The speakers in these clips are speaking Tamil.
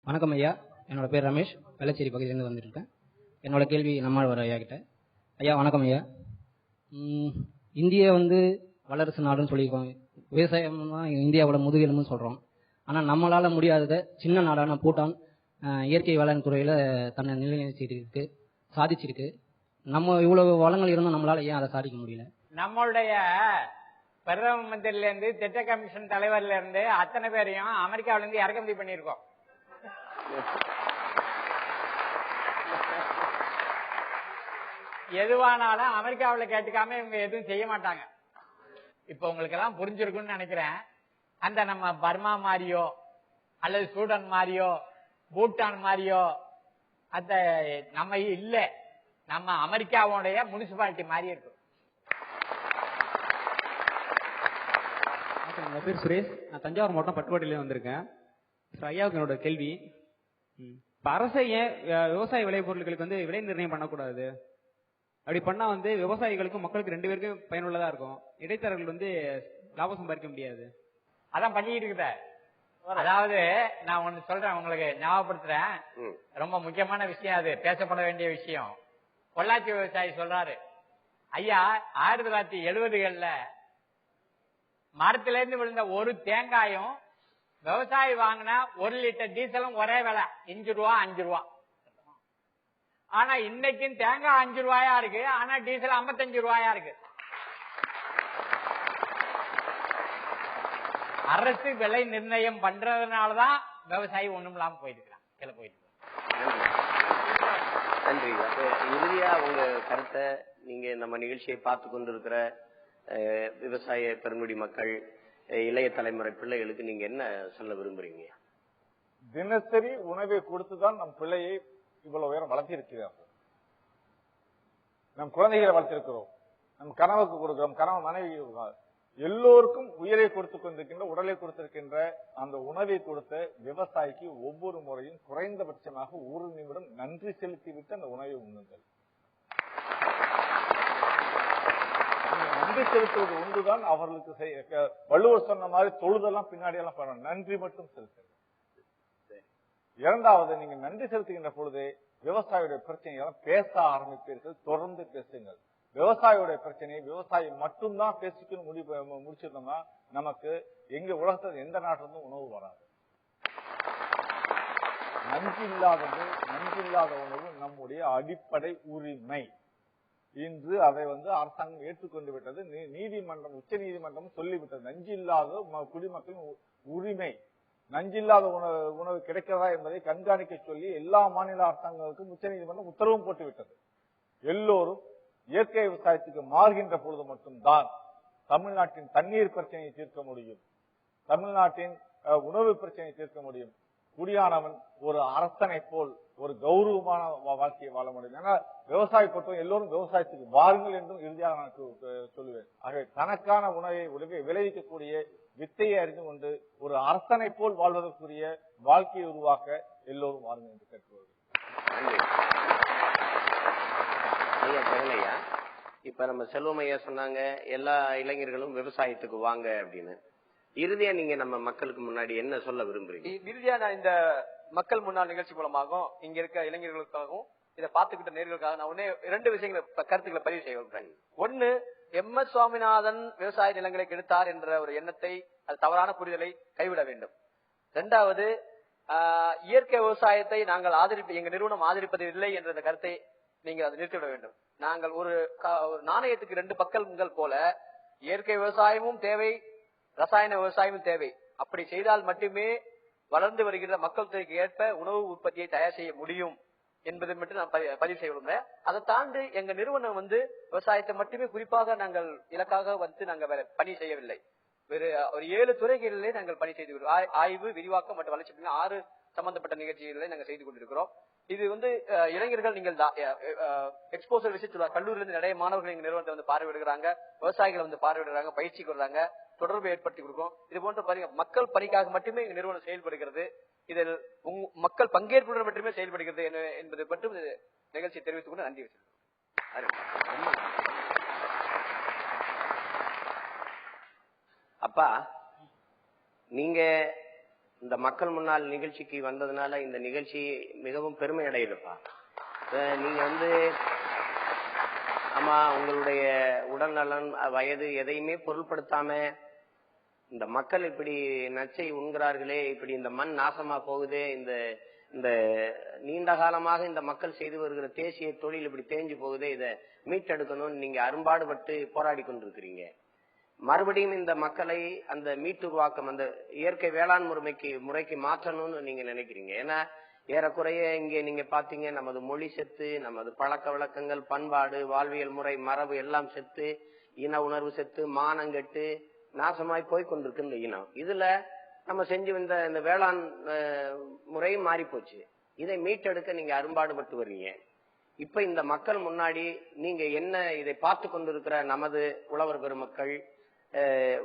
வணக்கம் ஐயா, என்னோட பேர் ரமேஷ், வெள்ளச்சேரி பகுதியிலேருந்து வந்துருக்கேன். என்னோட கேள்வி நம்மாழ்வார் ஐயா கிட்ட. ஐயா வணக்கம் ஐயா. இந்தியா வல்லரசு நாடுன்னு சொல்லியிருக்கோம். விவசாயம் தான் இந்தியாவோட முதுகெலும்புன்னு சொல்கிறோம். ஆனால் நம்மளால் முடியாததை சின்ன நாடான பூட்டான் இயற்கை வேளாண் துறையில் தன்னை நிலைநிறுத்திட்டு சாதிச்சிருக்கு. நம்ம இவ்வளவு வளங்கள் இருந்தும் நம்மளால ஏன் அதை சாதிக்க முடியல? நம்மளுடைய பிரதம மந்திரில இருந்து திட்ட கமிஷன் தலைவர்ல இருந்து அத்தனை பேரையும் அமெரிக்காவில இருந்து இறக்குமதி பண்ணிருக்கோம். எதுவானாலும் அமெரிக்காவில் கேட்டுக்காம இவங்க எதுவும் செய்ய மாட்டாங்க. இப்ப உங்களுக்கு எல்லாம் புரிஞ்சிருக்குன்னு நினைக்கிறேன். அந்த நம்ம பர்மா மாதிரியோ அல்லது சூடான் மாதிரியோ பூட்டான் மாதிரியோ அந்த நம்ம இல்ல, நம்ம அமெரிக்காவுடைய முனிசிபாலிட்டி மாதிரி இருக்கும். என் பேர் சுரேஷ், நான் தஞ்சாவூர் மாவட்டம் பட்டுக்கோட்டையில வந்திருக்கேன். ஐயாவுக்கு என்னோட கேள்வி, அரசு ஏன் விவசாய விளைபொருட்களுக்கு விலை நிர்ணயம் பண்ணக்கூடாது? அப்படி பண்ணா விவசாயிகளுக்கும் மக்களுக்கு ரெண்டு பேருக்கும் பயனுள்ளதா இருக்கும். இடைத்தரகர்கள் லாபம் சம்பாதிக்க முடியாது. அதான் பண்ணிட்டு இருக்க. அதாவது நான் ஒண்ணு சொல்றேன், உங்களுக்கு ஞாபகப்படுத்துறேன். ரொம்ப முக்கியமான விஷயம், அது பேசப்பட வேண்டிய விஷயம். பொள்ளாச்சி விவசாயி சொல்றாரு, ஐயா 1970களில் மரத்துல இருந்து விழுந்த ஒரு தேங்காயும் விவசாயி வாங்கினா 1 லிட்டர் டீசலும் ஒரே விலை, 5 ரூபா 5 ரூபா. ஆனா இன்னைக்கும் தேங்காய் 5 ரூபாயா இருக்கு, ஆனா டீசல் 55 ரூபாயா இருக்கு. அரசு விலை நிர்ணயம் பண்றதுனாலதான் விவசாயி ஒண்ணும் இல்லாம போயிருக்கிறான், கீழே போயிட்டு. நன்றி. இறுதியா உங்க கருத்தை நீங்க நம்ம நிகழ்ச்சியை பார்த்து கொண்டிருக்கிற விவசாய பெருங்குடி மக்கள், இளைய தலைமுறை பிள்ளைகளுக்கு நீங்க என்ன சொல்ல விரும்புறீங்க? தினசரி உணவை கொடுத்துதான் நம் பிள்ளையை இவ்வளவு உயரம் வளர்த்திருக்கிறார்கள். நம் குழந்தைகளை வளர்த்திருக்கிறோம், நம் கனவுக்கு கொடுக்கிறோம், கனவு மனைவி எல்லோருக்கும் உயிரை கொடுத்துக் கொண்டிருக்கின்ற, உடலை கொடுத்திருக்கின்ற அந்த உணவை கொடுத்த விவசாயிக்கு ஒவ்வொரு முறையும் குறைந்தபட்சமாக 1 நிமிடம் நன்றி செலுத்திவிட்டு அந்த உணவை உண்ணுங்கள். நன்றி செலுத்துவது ஒன்றுதான் அவர்களுக்கு வள்ளுவர் சொன்ன மாதிரி தொழுதெல்லாம் பின்னாடி எல்லாம் பண்ணணும், நன்றி மட்டும் செலுத்துங்க. இரண்டாவது, நீங்க நன்றி செலுத்துகின்ற பொழுது விவசாயியுடைய பிரச்சனையெல்லாம் பேச ஆரம்பிப்பீர்கள். தொடர்ந்து பேசுங்கள். விவசாயியுடைய பிரச்சனையை விவசாயி மட்டும்தான் பேசிக்கணும் முடிச்சிருந்தோம்னா நமக்கு எங்க உலகத்தில் எந்த நாட்டிலிருந்தும் உணவு வராது. நஞ்சில்லாத உணவு நம்முடைய அடிப்படை உரிமை. இன்று அதை அரசாங்கம் ஏற்றுக்கொண்டு விட்டது. நீதிமன்றம், உச்ச நீதிமன்றம் சொல்லிவிட்டது, நஞ்சில்லாத குடிமக்களின் உரிமை. நஞ்சில்லாத உணவு கிடைக்கிறதா என்பதை கண்காணிக்க சொல்லி எல்லா மாநில அரசாங்கங்களுக்கும் உச்ச நீதிமன்றம் உத்தரவும் போட்டுவிட்டது. எல்லோரும் இயற்கை விவசாயத்துக்கு மாறுகின்ற பொழுது மட்டும்தான் தமிழ்நாட்டின் தண்ணீர் பிரச்சனையை தீர்க்க முடியும், தமிழ்நாட்டின் உணவு பிரச்சனையை தீர்க்க முடியும். குடியானவன் ஒரு அரசனை போல் ஒரு கௌரவமான வாழ்க்கையை வாழ முடியும். ஏன்னா விவசாய பொறுத்தவரை எல்லோரும் விவசாயத்துக்கு வாருங்கள் என்றும் இறுதியாக நான் சொல்லுவேன். ஆகவே தனக்கான உணவை விளைவிக்கக்கூடிய வித்தையை அறிந்து கொண்டு ஒரு அரசனை போல் வாழ்வதற்குரிய வாழ்க்கையை உருவாக்க எல்லோரும் வாருங்கள் என்று கேட்கிறோம். இப்ப நம்ம செல்வமையா சொன்னாங்க, எல்லா இளைஞர்களும் விவசாயத்துக்கு வாங்க அப்படின்னு. இறுதியா நீங்க நம்ம மக்களுக்கு முன்னாடி என்ன சொல்ல விரும்புறீங்க? இறுதியா நான் இந்த மக்கள் முன்னாள் நிகழ்ச்சி மூலமாகவும் இங்க இருக்க இளைஞர்களுக்காகவும் இதை பார்த்துக்கிட்ட நேர்களுக்காக நான் 2 விஷயங்களை கருத்துக்களை பதிவு செய்ய விரும்புறேன். ஒண்ணு, MS சுவாமிநாதன் விவசாய நிலங்களை கெடுத்தார் என்ற ஒரு எண்ணத்தை, அது தவறான புரிதலை கைவிட வேண்டும். 2வது, இயற்கை விவசாயத்தை நாங்கள் எங்க நிறுவனம் ஆதரிப்பது இல்லை என்ற கருத்தை நீங்கள் அதை நிறுத்திவிட வேண்டும். நாங்கள் ஒரு நாணயத்துக்கு 2 பக்கங்கள் போல இயற்கை விவசாயமும் தேவை, ரசாயன விவசாயமும் தேவை. அப்படி செய்தால் மட்டுமே வளர்ந்து வருகின்ற மக்கள் தொகைக்கு ஏற்ப உணவு உற்பத்தியை தயார் செய்ய முடியும் என்பதை மட்டும் நான் பதிவு செய்ய விரும்புறேன். அதை தாண்டி எங்க நிறுவனம் விவசாயத்தை மட்டுமே குறிப்பாக நாங்கள் இலக்காக நாங்கள் வேற பணி செய்யவில்லை. வேறு ஒரு 7 துறைகளிலே நாங்கள் பணி செய்து ஆய்வு, விரிவாக்கம் மற்றும் வளர்ச்சி 6 சம்பந்தப்பட்ட நிகழ்ச்சிகளை நாங்கள் செய்து கொண்டிருக்கிறோம். இது இளைஞர்கள், நீங்கள் எக்ஸ்போசர் விசிட் கல்லூரியிலிருந்து நிறைய மாணவர்கள் எங்க நிறுவனத்தை பார்வையிடுகிறாங்க, விவசாயிகளை பார்வையிடுறாங்க, பயிற்சி கொடுறாங்க, தொடர்பு ஏற்படுத்தி கொடுக்கும். இது போன்ற மக்கள் பணிக்காக மட்டுமே எங்க நிறுவனம் செயல்படுகிறது. இதில் மக்கள் பங்கேற்புடன் மட்டுமே செயல்படுகிறது என்பதை மட்டும் நிகழ்ச்சியை தெரிவித்துக் கொண்டு நன்றி வச்சிருக்கோம். அப்பா, நீங்க இந்த மக்கள் முன்னாள் நிகழ்ச்சிக்கு வந்ததுனால இந்த நிகழ்ச்சி மிகவும் பெருமை அடையுதுப்பா. நீங்க ஆமா, உங்களுடைய உடல் நலன், வயது எதையுமே பொருட்படுத்தாம இந்த மக்கள் இப்படி நச்சை உண்கிறார்களே, இப்படி இந்த மண் நாசமா போகுதே, இந்த நீண்ட காலமாக இந்த மக்கள் செய்து வருகிற தேசிய தொழில் இப்படி தேஞ்சு போகுதே, இதை மீட்டெடுக்கணும்னு நீங்க அரும்பாடுபட்டு போராடி கொண்டிருக்கிறீங்க. மறுபடியும் இந்த மக்களை அந்த மீட்டுருவாக்கம், அந்த இயற்கை வேளாண் முறைக்கு மாற்றணும்னு நீங்க நினைக்கிறீங்க. ஏன்னா ஏறக்குறைய இங்கே நீங்க பாத்தீங்க, நமது மொழி செத்து, நமது பழக்க வழக்கங்கள், பண்பாடு, வாழ்வியல் முறை, மரபு எல்லாம் செத்து, இன உணர்வு செத்து, மானங்கெட்டு நாசமாய் போய் கொண்டிருக்கு இனம். இதுல நம்ம செஞ்சு வந்த இந்த வேளாண் முறையும் மாறி போச்சு. இதை மீட்டெடுக்க நீங்க அரும்பாடுபட்டு வர்றீங்க. இப்ப இந்த மக்கள் முன்னாடி நீங்க என்ன, இதை பார்த்து கொண்டிருக்கிற நமது உழவர் பெருமக்கள்,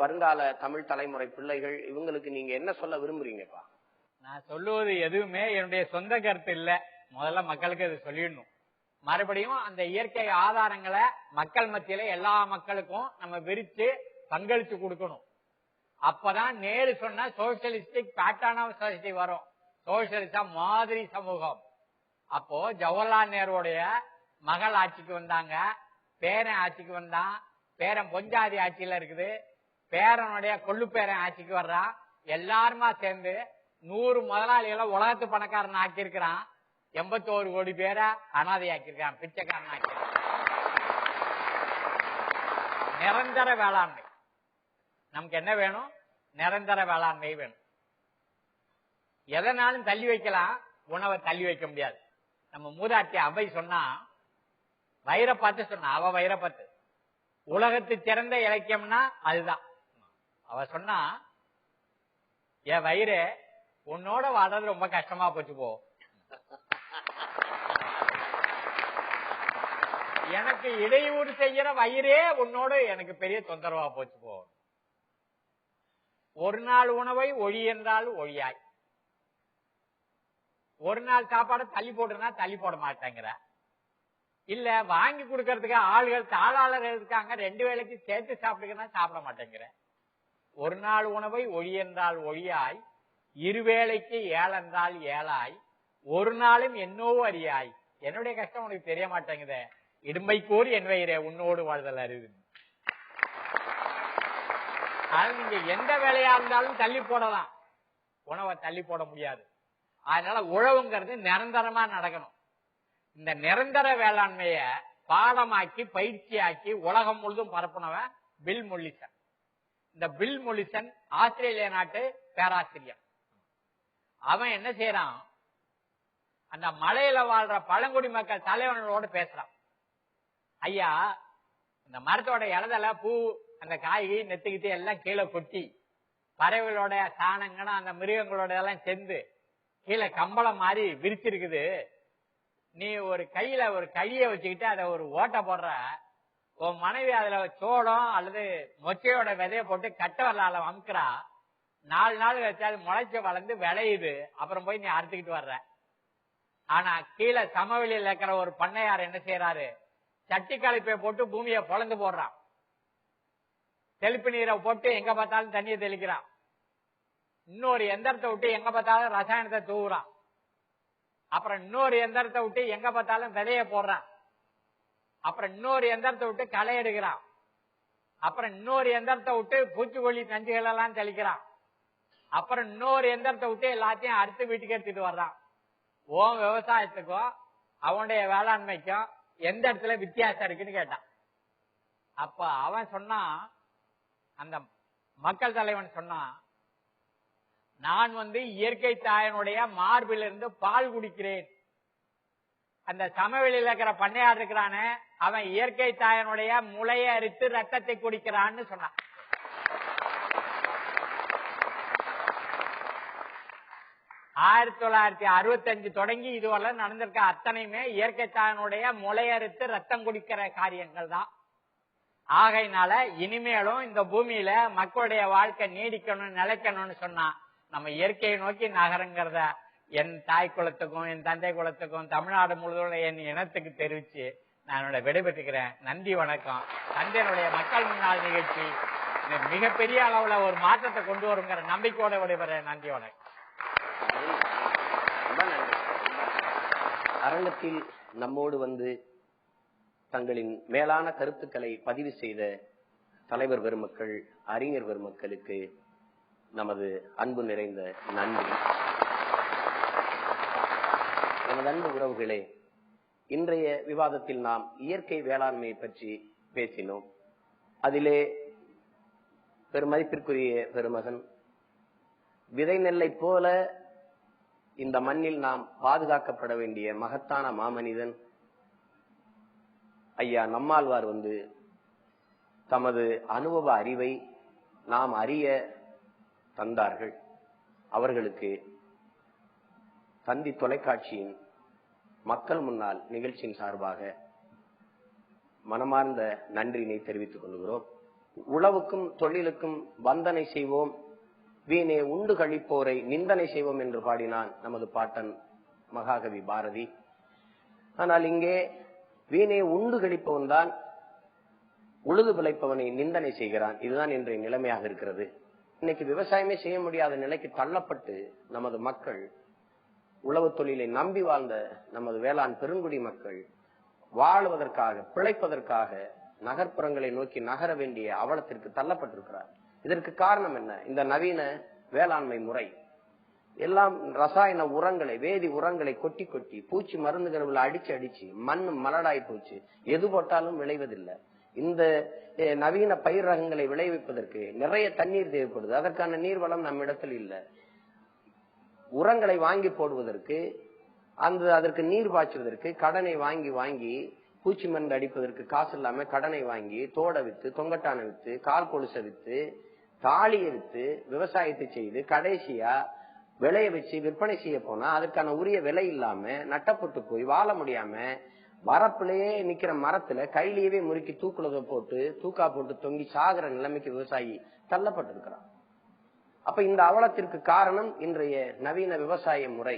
வருங்கால தமிழ் தலைமுறை பிள்ளைகள், இவங்களுக்கு நீங்க என்ன சொல்ல விரும்புறீங்கப்பா? நான் சொல்லுவது எதுவுமே என்னுடைய சொந்த கருத்து இல்ல. முதல்ல மக்களுக்கு அது சொல்லிடணும். மறுபடியும் அந்த இயற்கை ஆதாரங்களை மக்கள் மத்தியில எல்லா மக்களுக்கும் நம்ம விரிச்சு பங்களிச்சு கொடுக்கணும். அப்பதான் நேரு சொன்ன சோசியலிஸ்டிக் பேட்டர்ன் ஆஃப் சொசைட்டி வரும். சோசியலிசம் மாதிரி சமூகம். அப்போ ஜவஹர்லால் நேருடைய மகள் ஆட்சிக்கு வந்தாங்க, பேரன் ஆட்சிக்கு வந்தான், பேரன் பொஞ்சாதி ஆட்சியில இருக்குது, பேரனுடைய கொள்ளு பேரன் ஆட்சிக்கு வர்றான். எல்லாருமா சேர்ந்து 100 முதலாளிகளை உலகத்து பணக்காரன் ஆக்கியிருக்கிறான். 81 கோடி பேரை அனாதை ஆக்கியிருக்கான், பிச்சைக்காரன் ஆக்கியிருக்கான். நிரந்தர வேளாண்மை நமக்கு என்ன வேணும்? நிரந்தர வேளாண்மை வேணும். எதனாலும் தள்ளி வைக்கலாம், உணவை தள்ளி வைக்க முடியாது. நம்ம மூதாட்டி அவை சொன்னா, வைரப்பாத்து சொன்னா, அவ வைரப்பாத்து உலகத்து சிறந்த இலக்கியம்னா அதுதான். அவ சொன்னா, என் வயிறு உன்னோட வாழ்றது ரொம்ப கஷ்டமா போச்சு போ, எனக்கு இடையூறு செய்யற வயிறே உன்னோட எனக்கு பெரிய தொந்தரவா போச்சு போ. ஒரு நாள் உணவை ஒழி என்றால் ஒழியாய், ஒரு நாள் சாப்பாடு தள்ளி போடுனா தள்ளி போட மாட்டேங்கிற, இல்ல வாங்கி கொடுக்கறதுக்கு ஆள்கள் தாளாளர்கள் இருக்காங்க, 2 வேளைக்கு சேர்த்து சாப்பிடுங்கன்னா சாப்பிட மாட்டேங்கிற. ஒரு நாள் உணவை ஒழி என்றால் ஒழியாய், 2 வேளைக்கு ஏழ் என்றால் ஏழாய், ஒரு நாளும் என்னவோ அறியாய். என்னுடைய கஷ்டம் உனக்கு தெரிய மாட்டேங்குத, இடும்பை கூறி என் வயிறே உன்னோடு வாழ்தல் அறிவு. நீங்க எந்த வேலையா இருந்தாலும் தள்ளி போடலாம், உணவை தள்ளி போட முடியாது. அதனால உழவுங்கிறது நிரந்தரமா நடக்கணும். இந்த நிரந்தர வேளாண்மைய பாடமாக்கி பயிற்சியாக்கி உலகம் முழுதும் பரப்புனவன் பில் மொல்லிசன். இந்த பில் மொல்லிசன் ஆஸ்திரேலியா நாட்டு பேராசிரியர். அவன் என்ன செய்யறான், அந்த மலையில வாழ்ற பழங்குடி மக்கள் தலைவர்களோடு பேசுறான். ஐயா, இந்த மரத்தோட இலதல பூ, அந்த காய்கறி நெத்துக்கிட்டு எல்லாம் கீழே கொட்டி, பறவைகளோட சாணங்களும் அந்த மிருகங்களோட எல்லாம் சேர்ந்து கீழே கம்பளம் மாதிரி விரிச்சிருக்குது. நீ ஒரு கையில ஒரு கழிய வச்சுக்கிட்டு அதை ஒரு ஓட்ட போடுற, உன் மனைவி அதுல சோளம் அல்லது மொச்சையோட விதைய போட்டு கட்ட வரலால அமுக்குறா, 4 நாள் வச்சு அது முளைச்சு வளர்ந்து விளையுது, அப்புறம் போய் நீ அறுத்துக்கிட்டு வர்ற. ஆனா கீழே சமவெளியில் இருக்கிற ஒரு பண்ணையார் என்ன செய்யறாரு, சட்டி கலப்பையை போட்டு பூமியை பொழந்து போடுறான், தெளிப்பு நீரை போட்டு எங்க பார்த்தாலும் தண்ணியை தெளிக்கிறான், இன்னொரு எந்திரத்தை விட்டு எங்க பார்த்தாலும் ரசாயனத்தை தூவுறான், அப்புறம் இன்னொரு எந்திரத்தை விட்டு எங்க பார்த்தாலும் விதைய போடுறான், அப்புறம் இன்னொரு எந்திரத்தை விட்டு களை எடுக்கிறான், அப்புறம் இன்னொரு எந்திரத்தை விட்டு பூச்சிக்கொல்லி நஞ்சுகள் எல்லாம் தெளிக்கிறான், அப்புறம் இன்னொரு எந்திரத்தை விட்டு எல்லாத்தையும் அறுத்து வீட்டுக்கு எடுத்துட்டு வர்றான். ஓம் விவசாயத்துக்கும் அவனுடைய வேளாண்மைக்கும் எந்த இடத்துல வித்தியாசம் இருக்குன்னு கேட்டான். அப்ப அவன் சொன்னான், அந்த மக்கள் தலைவன் சொன்னான், நான் இயற்கை தாயனுடைய மார்பிலிருந்து பால் குடிக்கிறேன். அந்த சமவெளியில் இருக்கிற பண்ணையார் இருக்கிறானே, அவன் இயற்கை தாயனுடைய முளையை அரித்து ரத்தத்தை குடிக்கிறான்னு சொன்னான். ஆயிரத்தி 1965 தொடங்கி இதுவரை நடந்திருக்க அத்தனையுமே இயற்கை தாயனுடைய முளையறுத்து ரத்தம் குடிக்கிற காரியங்கள் தான். ஆகையினால இனிமேலும் இந்த பூமியில மக்களுடைய வாழ்க்கை நீடிக்கணும், நிலைக்கணும்னு சொன்னா நம்ம இயற்கையை நோக்கி நகருங்கிறத என் தாய் குலத்துக்கும் என் தந்தை குலத்துக்கும் தமிழ்நாடு முழுவதும் என் இனத்துக்கு தெரிவிச்சு நான் என்னோட விடைபெற்றுக்கிறேன். நன்றி, வணக்கம். தந்தையினுடைய மக்கள் முன்னாள் நிகழ்ச்சி மிகப்பெரிய அளவுல ஒரு மாற்றத்தை கொண்டு வருங்கிற நம்பிக்கையோட விடைபெறேன். நன்றி, வணக்கம். அரங்கத்தில் நம்மோடு வந்து தங்களின் மேலான கருத்துக்களை பதிவு செய்த தலைவர் பெருமக்கள், அறிஞர் பெருமக்களுக்கு நமது அன்பு நிறைந்த நன்றி. நமது அன்பு உறவுகளே, இன்றைய விவாதத்தில் நாம் இயற்கை வேளாண்மையை பற்றி பேசினோம். அதிலே பெருமதிப்பிற்குரிய பெருமகன் விதை நெல்லை போல இந்த மண்ணில் நாம் பாதுகாக்கப்பட வேண்டிய மகத்தான மாமனிதன் ஐயா நம்மாழ்வார் வந்து தமது அனுபவ அறிவை நாம் அறிய தந்தார்கள். அவர்களுக்கு தந்தி தொலைக்காட்சியின் மக்கள் முன்னால் நிகழ்ச்சியின் சார்பாக மனமார்ந்த நன்றியினை தெரிவித்துக் கொள்கிறோம். உழவுக்கும் தொழிலுக்கும் வந்தனை செய்வோம், வீணே உண்டு கழிப்போரை நிந்தனை செய்வோம் என்று பாடினான் நமது பாட்டன் மகாகவி பாரதி. ஆனால் இங்கே வீணே உண்டு கழிப்பவன் தான் உழுது பிழைப்பவனை நிந்தனை செய்கிறான். இதுதான் இன்றைய நிலைமையாக இருக்கிறது. இன்னைக்கு விவசாயமே செய்ய முடியாத நிலைக்கு தள்ளப்பட்டு நமது மக்கள், உழவு தொழிலை நம்பி வாழ்ந்த நமது வேளாண் பெருங்குடி மக்கள் வாழ்வதற்காக, பிழைப்பதற்காக நகர்ப்புறங்களை நோக்கி நகர வேண்டிய அவலத்திற்கு தள்ளப்பட்டிருக்கிறார். இதற்கு காரணம் என்ன? இந்த நவீன வேளாண்மை முறை. எல்லாம் ரசாயன உரங்களை, வேதி உரங்களை கொட்டி கொட்டி, பூச்சி மருந்துகளை அடிச்சு அடிச்சு மண் மலடாய் போச்சு. எது போட்டாலும் விளைவதில்லை. இந்த நவீன பயிர் ரகங்களை விளைவிப்பதற்கு நிறைய தண்ணீர் தேவைப்படுது. அதற்கான நீர்வளம் நம்மிடத்தில் இல்லை. உரங்களை வாங்கி போடுவதற்கு, அதற்கு நீர் பாய்ச்சுவதற்கு கடனை வாங்கி வாங்கி, பூச்சி மருந்து அடிப்பதற்கு காசு இல்லாம கடனை வாங்கி, தோட வித்து, தொங்கட்டானை வித்து, கால் கொலுசை வித்து, தாலியை வித்து விவசாயத்தை செய்து கடைசியா விளைய வச்சு விற்பனை செய்ய போனா அதுக்கான உரிய விலை இல்லாம நட்டப்பட்டு போய் வாழ முடியாம வரப்பிலேயே நிக்கிற மரத்துல கையிலேயே முறுக்கி தூக்கா போட்டு தொங்கி சாகிற நிலைமைக்கு விவசாயி தள்ளப்பட்டிருக்கிறான். அப்ப இந்த அவலத்திற்கு காரணம் இன்றைய நவீன விவசாய முறை.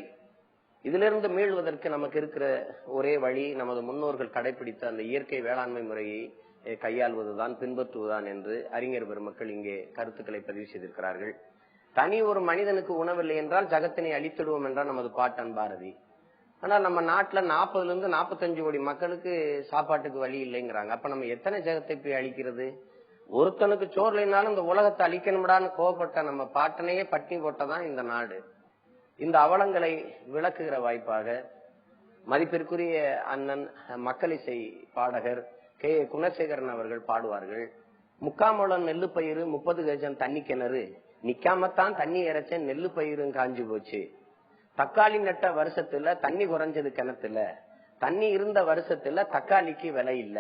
இதிலிருந்து மீள்வதற்கு நமக்கு இருக்கிற ஒரே வழி நமது முன்னோர்கள் கடைபிடித்த அந்த இயற்கை வேளாண்மை முறையை கையாள்வதுதான், பின்பற்றுவதுதான் என்று அறிஞர் பெருமக்கள் இங்கே கருத்துக்களை பதிவு செய்திருக்கிறார்கள். தனி ஒரு மனிதனுக்கு உணவில்லை என்றால் ஜகத்தினை அழித்திடுவோம் என்றால் நமது பாட்டன் பாரதி. ஆனால் நம்ம நாட்டுல 40 to 45 கோடி மக்களுக்கு சாப்பாட்டுக்கு வழி இல்லைங்கிறாங்க. அப்ப நம்ம எத்தனை ஜகத்தை போய் அழிக்கிறது? ஒருத்தனுக்கு சோறு இல்லைனாலும் இந்த உலகத்தை அழிக்கணும்டான்னு கோவப்பட்ட நம்ம பாட்டனையே பட்டினி போட்டதான் இந்த நாடு. இந்த அவலங்களை விளக்குகிற வாய்ப்பாக மதிப்பிற்குரிய அண்ணன் மக்களிசை பாடகர் கே குணசேகரன் அவர்கள் பாடுவார்கள். 3/4 முழம் நெல்லு பயிறு, 30 கஜம் தண்ணி கிணறு, நிக்காமத்தான் தண்ணி இறைச்ச நெல்லு பயிரும் காஞ்சி போச்சு. தக்காளி நட்ட வருஷத்துல தண்ணி குறைஞ்சது கிணத்துல, தண்ணி இருந்த வருஷத்துல தக்காளிக்கு விலை இல்ல.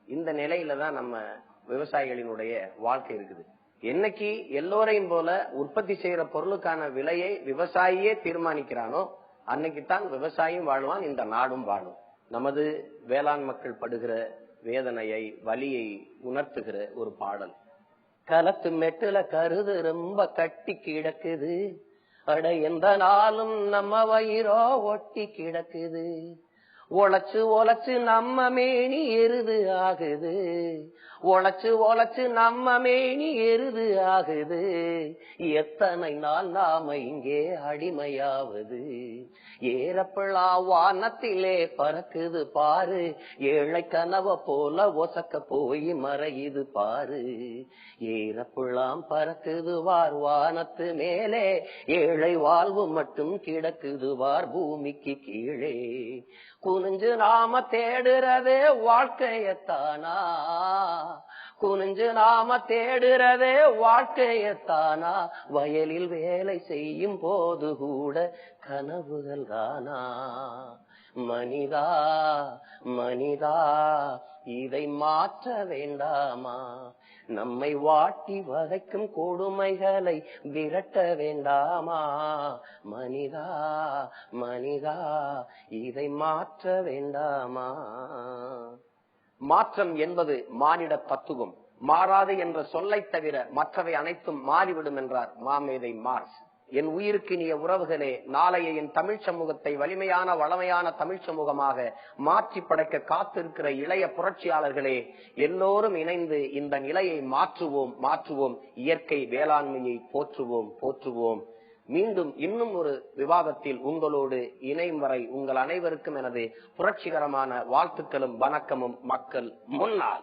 இந்த நிலையில தான் நம்ம விவசாயிகளினுடைய வாழ்க்கை இருக்குது. என்னைக்கு எல்லோரையும் போல உற்பத்தி செய்யற பொருளுக்கான விலையை விவசாயியே தீர்மானிக்கிறானோ அன்னைக்குத்தான் விவசாயியும் வாழ்வான், இந்த நாடும் வாழும். நமது வேளாண் மக்கள் படுகிற வேதனையை, வலியை உணர்த்துகிற ஒரு பாடல். களத்து மெட்டுல கருது ரொம்ப கட்டி கிடக்குது, அட எந்த நாளும் நம்ம வயிறோ ஒட்டி கிடக்குது, உழைச்சு உழைச்சு நம்ம மேனி எருது ஆகுது, உழைச்சு உழைச்சு நம்ம மேனி எருது ஆகுது, எத்தனை நாள் நாம இங்கே அடிமையாவது, ஏறப்பழா வானத்திலே பறக்குது பாரு, ஏழை கனவ போல ஒசக்க போய் மறையுது பாரு, ஏறப்புழாம் பறக்குது வார் வானத்து மேலே, ஏழை வாழ்வு மட்டும் கிடக்குது வார் பூமிக்கு கீழே, குனிஞ்சு நாம தேடுறதே வாழ்க்கையத்தானா, குனிஞ்சு நாம தேடுறதே வாழ்க்கையத்தானா, வயலில் வேலை செய்யும் போது கூட கனவுகள் தானா, மனிதா மனிதா இதை மாற்ற வேண்டாமா, நம்மை வாட்டி வதைக்கும் கொடுமைகளை விரட்ட வேண்டாமா, மனிதா மனிதா இதை மாற்ற வேண்டாமா. மாற்றம் என்பது மானிட தத்துவம். மாறாது என்ற சொல்லை தவிர மற்றவை அனைத்தும் மாறிவிடும் என்றார் மாமேதை மார்க்ஸ். என் உயிருக்கினிய உறவுகளே, நாளைய என் தமிழ் சமூகத்தை வலிமையான வளமையான தமிழ் சமூகமாக மாற்றி படைக்க காத்திருக்கிற இளைய புரட்சியாளர்களே, எல்லோரும் இணைந்து இந்த நிலையை மாற்றுவோம். இயற்கை வேளாண்மையை போற்றுவோம். மீண்டும் இன்னும் ஒரு விவாதத்தில் உங்களோடு இணையும் வரை உங்கள் அனைவருக்கும் எனது புரட்சிகரமான வாழ்த்துக்களும் வணக்கமும் மக்கள் முன்னால்.